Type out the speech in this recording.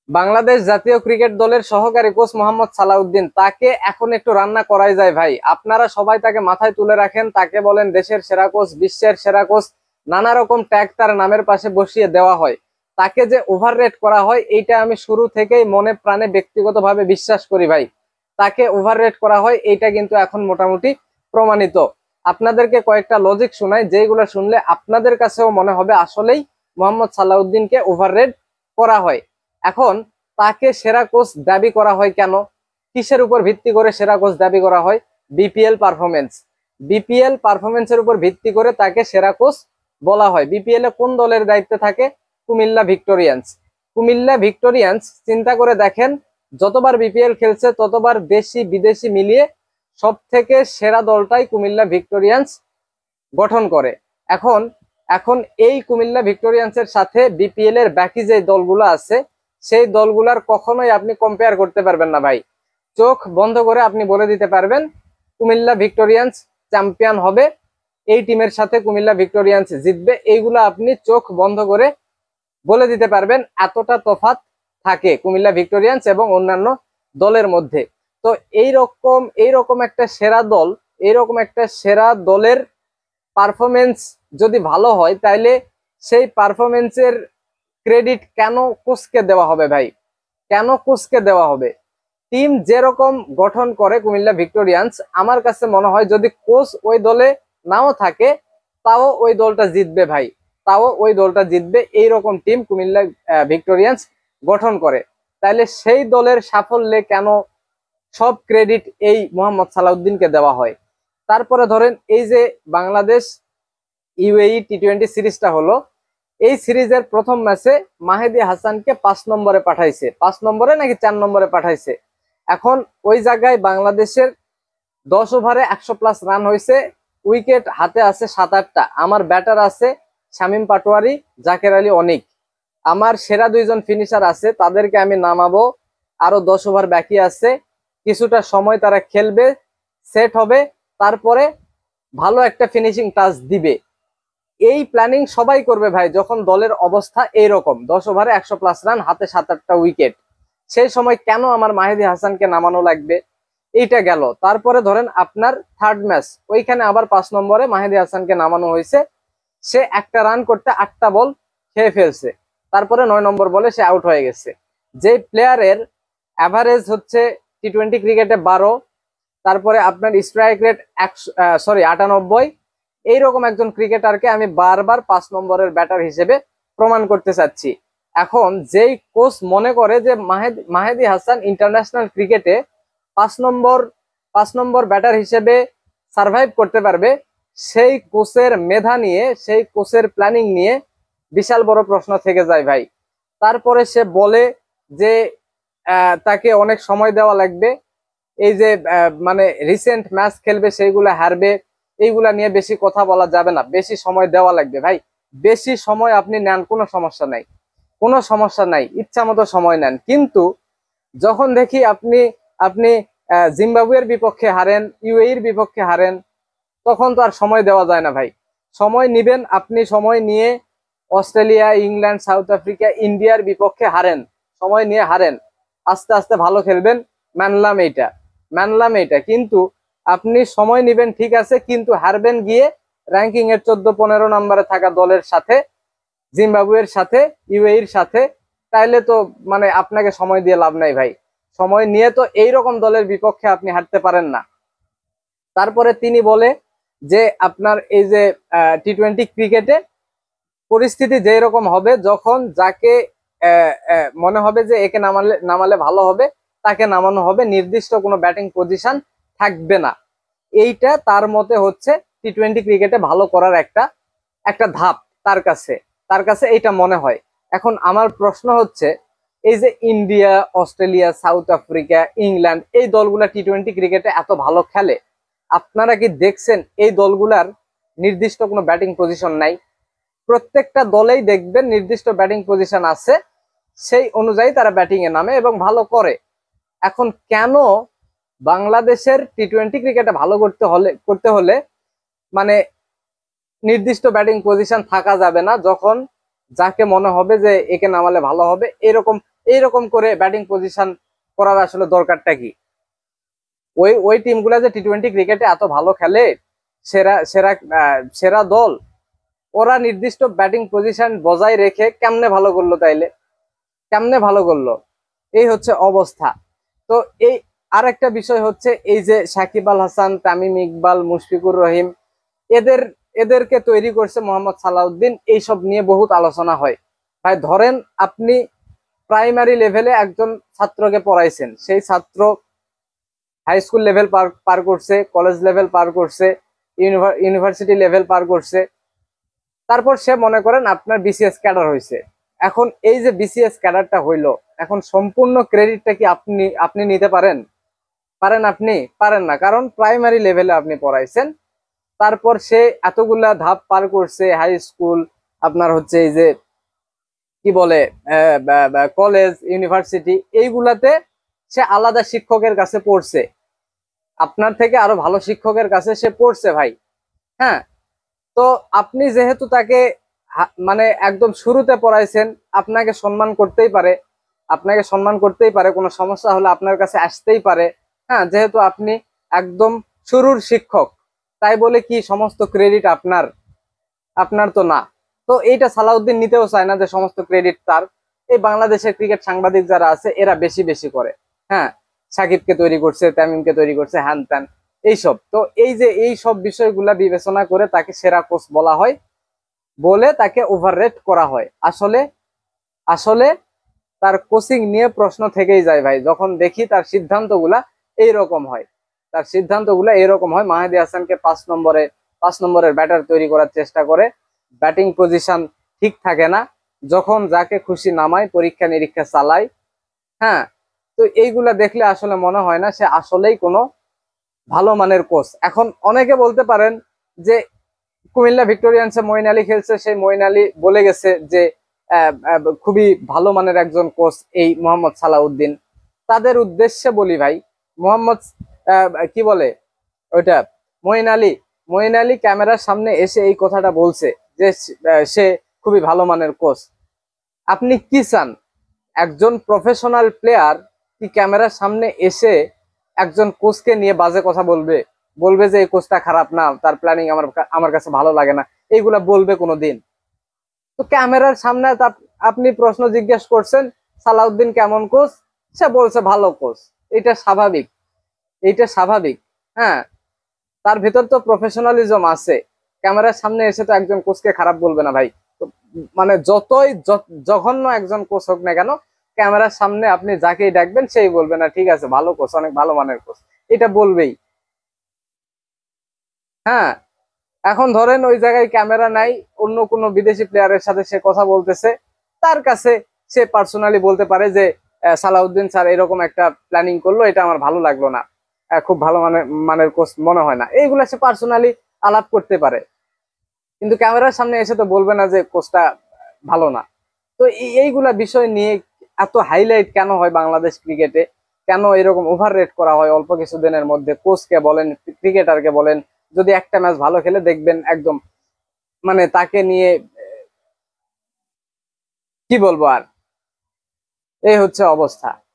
বাংলাদেশ জাতীয় ক্রিকেট দলের সহকারী কোচ মোহাম্মদ সালাউদ্দিন, তাকে এখন একটু রান্না করাই যায় ভাই। আপনারা সবাই তাকে মাথায় তুলে রাখেন, তাকে বলেন দেশের সেরা কোচ, বিশ্বের সেরা কোচ, নানা রকম ট্যাগ তার নামের পাশে বসিয়ে দেওয়া হয়। তাকে যে ওভাররেট করা হয় এইটা আমি শুরু থেকেই মনে প্রাণে ব্যক্তিগতভাবে বিশ্বাস করি ভাই। তাকে ওভাররেট করা হয় এইটা কিন্তু এখন মোটামুটি প্রমাণিত। আপনাদেরকে কয়েকটা লজিক শোনাই, যেগুলো শুনলে আপনাদের কাছেও মনে হবে আসলেই মোহাম্মদ সালাউদ্দিনকে ওভাররেট করা হয়। এখন তাকে সেরা কোচ দাবি করা হয় কেন? কিসের উপর ভিত্তি করে সেরা কোচ দাবি করা হয়? BPL performance. বিপিএল পারফরমেন্সের উপর ভিত্তি করে তাকে সেরা কোচ বলা হয়। বিপিএল এ কোন দলের দায়িত্বে থাকে? কুমিল্লা ভিক্টোরিয়ান্স। কুমিল্লা ভিক্টোরিয়ান্স, চিন্তা করে দেখেন, যতবার বিপিএল খেলছে ততবার দেশি বিদেশি মিলিয়ে সব থেকে সেরা দলটাই কুমিল্লা ভিক্টোরিয়ান্স গঠন করে। এখন এখন এই কুমিল্লা ভিক্টোরিয়ান্সের সাথে বিপিএল এর বাকি যে দলগুলো আছে সেই দলগুলার কখনোই আপনি কম্পেয়ার করতে পারবেন না ভাই। চোখ বন্ধ করে আপনি বলে দিতে পারবেন কুমিল্লা ভিক্টোরিয়ান্স চ্যাম্পিয়ন হবে, এই টিমের সাথে কুমিল্লা ভিক্টোরিয়ান্স জিতবে, এইগুলো আপনি চোখ বন্ধ করে বলে দিতে পারবেন। এতটা তফাৎ থাকে কুমিল্লা ভিক্টোরিয়ান্স এবং অন্যান্য দলের মধ্যে। তো এইরকম একটা সেরা দল, এইরকম একটা সেরা দলের পারফরমেন্স যদি ভালো হয়, তাইলে সেই পারফরমেন্সের ক্রেডিট কেন কোচকে দেওয়া হবে ভাই? কেন কোচকে দেওয়া হবে? টিম যেরকম গঠন করে কুমিল্লা ভিক্টোরিয়ান্স, আমার কাছে মনে হয় যদি কোচ ওই দলে নাও থাকে তাও ওই দলটা জিতবে ভাই, তাও ওই দলটা জিতবে। এইরকম টিম কুমিল্লা ভিক্টোরিয়ান্স গঠন করে। তাইলে সেই দলের সাফল্যে কেন সব ক্রেডিট এই মোহাম্মদ সালাউদ্দিনকে দেওয়া হয়? তারপরে ধরেন এই যে বাংলাদেশ ইউএই টি-20 সিরিজটা হলো, এই সিরিজের প্রথম ম্যাচে মাহেদী হাসানকে 5 নম্বরে পাঠাইছে, 5 নম্বরে নাকি 4 নম্বরে পাঠাইছে। এখন ওই জায়গায় বাংলাদেশের 10 ওভারে 100+ রান হয়েছে, উইকেট হাতে আছে 7-8টা। আমার ব্যাটার আছে শামীম পাটোয়ারি, জাকের আলী অনিক। আমার সেরা দুইজন ফিনিশার আছে, তাদেরকে আমি নামাবো। আরো 10 ওভার বাকি আছে, কিছুটা সময় তারা খেলবে, সেট হবে, তারপরে ভালো একটা ফিনিশিং টাচ দিবে। এই প্ল্যানিং সবাই করবে ভাই যখন দলের অবস্থা এইরকম, 10 ওভারে 100+ রান, হাতে 7-8টা উইকেট। সেই সময় কেন আমার মাহেদী হাসানকে নামানো লাগবে? এইটা গেল। তারপরে ধরেন আপনার থার্ড ম্যাচ, ওইখানে আবার 5 নম্বরে মাহেদী হাসানকে নামানো হয়েছে। সে একটা রান করতে 8টা বল খেয়ে ফেলছে, তারপরে 9 নম্বর বলে সে আউট হয়ে গেছে। যে প্লেয়ারের অ্যাভারেজ হচ্ছে টি-20 ক্রিকেটে 12, তারপরে আপনার স্ট্রাইক রেট 98, এইরকম একজন ক্রিকেটারকে আমি বারবার 5 নম্বরের ব্যাটার হিসেবে প্রমাণ করতে চাচ্ছি। এখন যেই কোচ মনে করে যে মাহেদী হাসান ইন্টারন্যাশনাল ক্রিকেটে 5 নম্বর ব্যাটার হিসেবে সার্ভাইভ করতে পারবে, সেই কোচের মেধা নিয়ে, সেই কোচের প্ল্যানিং নিয়ে বিশাল বড় প্রশ্ন থেকে যায় ভাই। তারপরে সে বলে যে তাকে অনেক সময় দেওয়া লাগবে, এই যে মানে রিসেন্ট ম্যাচ খেলবে সেইগুলা হারবে, এইগুলা নিয়ে বেশি কথা বলা যাবে না, বেশি সময় দেওয়া লাগবে ভাই। বেশি সময় আপনি নেন, কোনো সমস্যা নাই, কোনো সমস্যা নাই, ইচ্ছা মতো সময় নেন। কিন্তু যখন দেখি আপনি আপনি জিম্বাবুয়ের বিপক্ষে হারেন, ইউএইর বিপক্ষে হারেন, তখন তো আর সময় দেওয়া যায় না ভাই। সময় নিবেন, আপনি সময় নিয়ে অস্ট্রেলিয়া, ইংল্যান্ড, সাউথ আফ্রিকা, ইন্ডিয়ার বিপক্ষে হারেন, সময় নিয়ে হারেন, আস্তে আস্তে ভালো খেলবেন, মানলাম এইটা, মানলাম এইটা। কিন্তু আপনি সময় নিবেন ঠিক আছে, কিন্তু হারবেন গিয়ে র্যাঙ্কিং এর 14-15 নম্বরে থাকা দলের সাথে, জিম্বাবুয়ের সাথে, ইউএইর সাথে। তাইলে তো মানে আপনাকে সময় দিয়ে লাভ নাই ভাই। সময় নিয়ে তো এইরকম দলের বিপক্ষে আপনি হারতে পারেন না। তারপরে তিনি বলে যে আপনার এই যে টি-20 ক্রিকেটে পরিস্থিতি যেই রকম হবে, যখন যাকে মনে হবে যে একে নামালে ভালো হবে, তাকে নামানো হবে, নির্দিষ্ট কোনো ব্যাটিং পজিশন থাকবে না। এইটা তার মতে হচ্ছে টি-20 ক্রিকেটে ভালো করার একটা একটা ধাপ, তার কাছে এইটা মনে হয়। এখন আমার প্রশ্ন হচ্ছে, এই যে India, Australia, south Africa, England, এই দলগুলা টি-20 ক্রিকেটে এত ভালো খেলে, আপনারা কি দেখছেন এই দলগুলার নির্দিষ্ট কোনো ব্যাটিং পজিশন নাই? প্রত্যেকটা দলেই দেখবেন নির্দিষ্ট ব্যাটিং পজিশন আছে, সেই অনুযায়ী তারা ব্যাটিং এ নামে এবং ভালো করে। এখন কেন বাংলাদেশের টি-20 ক্রিকেটে ভালো করতে হলে মানে নির্দিষ্ট ব্যাটিং পজিশন থাকা যাবে না, যখন যাকে মনে হবে যে একে নামালে ভালো হবে, এরকম এইরকম করে ব্যাটিং পজিশন করার আসলে দরকারটা কি? ওই ওই টিমগুলা যে টি-20 ক্রিকেটে এত ভালো খেলে, সেরা সেরা সেরা দল, ওরা নির্দিষ্ট ব্যাটিং পজিশন বজায় রেখে কেমনে ভালো করলো তাইলে? কেমনে ভালো করলো? এই হচ্ছে অবস্থা। তো এই আরেকটা বিষয় হচ্ছে, এই যে সাকিব আল হাসান, তামিম ইকবাল, মুশফিকুর রহিম, এদের এদেরকে তৈরি করছে মোহাম্মদ সালাউদ্দিন, এইসব নিয়ে বহুত আলোচনা হয়। ভাই ধরেন আপনি প্রাইমারি লেভেলে একজন ছাত্রকে পড়াইছেন, সেই ছাত্র হাই স্কুল লেভেল পার পার করছে, কলেজ লেভেল পার করছে, ইউনিভার্সিটি লেভেল পার করছে, তারপর সে মনে করেন আপনার বিসিএস ক্যাডার হয়েছে। এখন এই যে বিসিএস ক্যাডারটা হইলো, এখন সম্পূর্ণ ক্রেডিটটা কি আপনি আপনি নিতে পারেন? পারেন? আপনি পারেন না, কারণ প্রাইমারি লেভেলে আপনি পড়াইছেন। তারপর সে এতগুলা ধাপ পার করছে, হাই স্কুল, আপনার হচ্ছে এই যে কি বলে কলেজ, ইউনিভার্সিটি, এইগুলাতে সে আলাদা শিক্ষকের কাছে পড়ছে, আপনার থেকে আরো ভালো শিক্ষকের কাছে সে পড়ছে ভাই। হ্যাঁ, তো আপনি যেহেতু তাকে মানে একদম শুরুতে পড়াইছেন, আপনাকে সম্মান করতেই পারে, আপনাকে সম্মান করতেই পারে, কোনো সমস্যা হলে আপনার কাছে আসতেই পারে। হ্যাঁ, যেহেতু আপনি একদম শুরুর শিক্ষক, তাই বলে কি সমস্ত ক্রেডিট আপনার? আপনার তো না। তো এইটা সালাউদ্দিন নিতেও চায় না যে সমস্ত ক্রেডিট তার। এই বাংলাদেশের ক্রিকেট সাংবাদিক যারা আছে এরা বেশি বেশি করে। হ্যাঁ, সাকিবকে তৈরি করছে, তামিমকে তৈরি করছে, হ্যান ত্যান এইসব। তো এই যে এই সব বিষয়গুলা বিবেচনা করে তাকে সেরা কোচ বলা হয়, বলে তাকে ওভাররেট করা হয়। আসলে আসলে তার কোচিং নিয়ে প্রশ্ন থেকেই যায় ভাই, যখন দেখি তার সিদ্ধান্তগুলা এইরকম হয়। তার সিদ্ধান্তগুলো এইরকম হয়, মাহেদী হাসানকে 5 নম্বরের ব্যাটার তৈরি করার চেষ্টা করে, ব্যাটিং পজিশন ঠিক থাকে না, যখন যাকে খুশি নামায়, পরীক্ষা নিরীক্ষা চালায়। হ্যাঁ, তো এইগুলা দেখলে আসলে মনে হয় না সে আসলেই কোনো ভালো মানের কোচ। এখন অনেকে বলতে পারেন যে কুমিল্লা ভিক্টোরিয়ান্সে মঈন আলী খেলছে, সেই মঈন আলী বলে গেছে যে খুবই ভালো মানের একজন কোচ এই মোহাম্মদ সালাউদ্দিন। তাদের উদ্দেশ্যে বলি ভাই, মোহাম্মদ কি বলে ওইটা, মঈন আলী, মঈন আলী ক্যামেরার সামনে এসে এই কথাটা বলছে যে সে খুবই ভালো মানের কোচ। আপনি কি চান? একজন প্রফেশনাল প্লেয়ার কি ক্যামেরার সামনে এসে একজন কোচকে নিয়ে বাজে কথা বলবে? বলবে যে এই কোচটা খারাপ না, তার প্ল্যানিং আমার আমার কাছে ভালো লাগে না, এইগুলা বলবে কোনোদিন? তো ক্যামেরার সামনে আপনি প্রশ্ন জিজ্ঞেস করছেন সালাউদ্দিন কেমন কোচ, সে বলছে ভালো কোচ। এটা স্বাভাবিক, এইটা স্বাভাবিক। হ্যাঁ, তার ভিতর তো প্রফেশনালিজম আছে, ক্যামেরার সামনে এসে তো একজন কোচকে খারাপ বলবে না ভাই। তো মানে যতই জঘন্য একজন কোচ হোক না কেন, ক্যামেরার সামনে আপনি যাকেই ডাকবেন সেই বলবে না ঠিক আছে ভালো কোচ, অনেক ভালো মানের কোচ, এটা বলবেই। হ্যাঁ, এখন ধরেন ওই জায়গায় ক্যামেরা নাই, অন্য কোনো বিদেশি প্লেয়ারের সাথে সে কথা বলতেছে, তার কাছে সে পার্সোনালি বলতে পারে যে সালাউদ্দিন স্যার এরকম একটা প্ল্যানিং করলো, এটা আমার ভালো লাগলো না, খুব ভালো মানের মানের কোচ মনে হয় না, এইগুলা সে পার্সোনালি আলাপ করতে পারে। কিন্তু ক্যামেরার সামনে এসে তো বলবে না যে কোচটা ভালো না। তো এইগুলা বিষয় নিয়ে এত হাইলাইট কেন হয় বাংলাদেশ ক্রিকেটে? কেন এরকম ওভার রেট করা হয় অল্প কিছুদিনের মধ্যে? কোচকে বলেন, ক্রিকেটারকে বলেন, যদি একটা ম্যাচ ভালো খেলে দেখবেন একদম মানে তাকে নিয়ে কি বলবো আর, এই হচ্ছে অবস্থা।